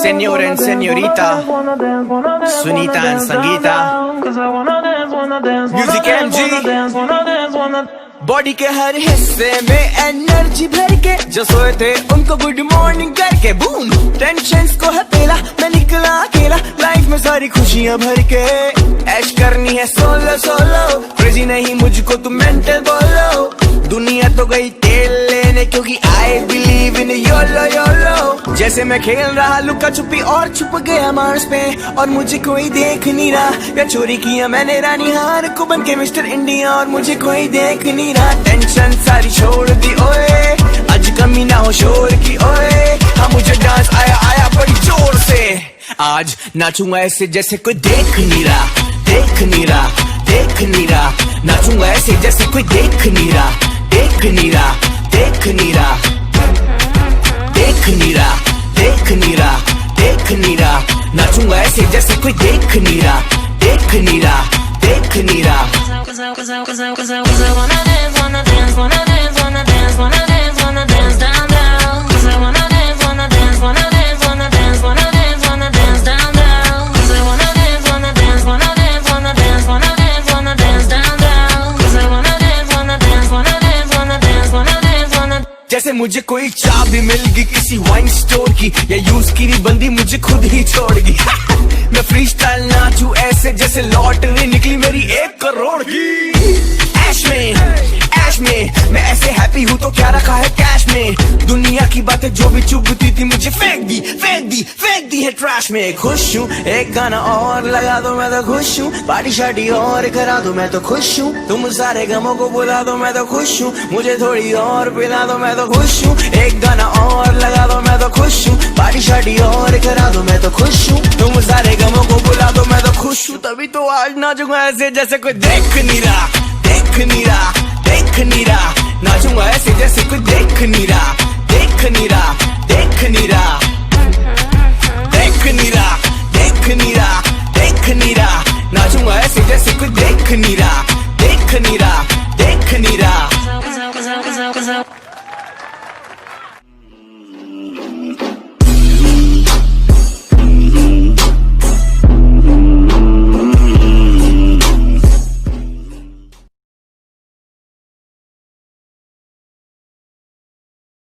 Señor and señorita, Sunita and Sangeeta, Music MG, body के हर हिस्से में एनर्जी भर के जो सोए थे उनको गुड मॉर्निंग करके बूम टेंशंस को हथेला मैं निकला अकेला लाइफ में सारी खुशियां भर के ऐश करनी है सोलो सोलो क्रेजी नहीं मुझको तुम मेंटल बोलो दुनिया तो गई तेल लेने क्योंकि I believe in YOLO YOLO जैसे मैं खेल रहा लुका छुपी और छुप गया मार्स पे और मुझे कोई देख नहीं रहा या चोरी किया मैंने रानी हार को बन के मिस्टर इंडिया और मुझे कोई देख नहीं रहा टेंशन सारी छोड़ दी ओए आज कमी ना हो शोर की ओए हाँ मुझे डांस आया आया बड़ी जोर से आज नाचूंगा ऐसे जैसे कोई देख नहीं रहा देख नहीं रहा देख नहीं रहा नाचूंगा ऐसे जैसे कोई देख नहीं रहा देख नहीं रहा देख नहीं रहा देख नहीं रहा देख नहीं रहा देख नहीं रहा नाचूंगा ऐसे जैसे कोई देख नहीं रहा देख नहीं रहा देख नहीं रहा जैसे मुझे कोई चाबी मिल गई किसी वाइन स्टोर की या यूज की बंदी मुझे खुद ही छोड़गी मैं फ्री स्टाइल नाचू ऐसे जैसे लॉटरी निकली मेरी 1 करोड़ की ऐश में मैं ऐसे हैप्पी हूँ तो क्या रखा है कैश में दुनिया की बातें जो भी चुभती थी मुझे फेंक दी है ट्रैश में खुश हूँ एक गाना और लगा दो मैं तो खुश हूँ पार्टी शार्टी और करा दो मैं तो खुश हूँ तुम सारे गमों को बुला दो मैं तो खुश हूँ मुझे थोड़ी और पिला दो मैं तो खुश हूँ एक गाना और लगा दो मैं तो खुश हूँ पार्टी शार्टी और करा दो मैं तो खुश हूँ तुम सारे गमों को बुला दो मैं तो खुश हूँ तभी तो आज नाचूंगा ऐसे जैसे कोई देख नहीं रहा देख नहीं रहा देख नहीं रहा नाचूंगा ऐसे जैसे कोई देख नहीं रहा देख नहीं रहा देख नहीं रहा देख नहीं रहा देख नहीं रहा देख नहीं रहा नाचूंगा ऐसे जैसे कोई देख नहीं रहा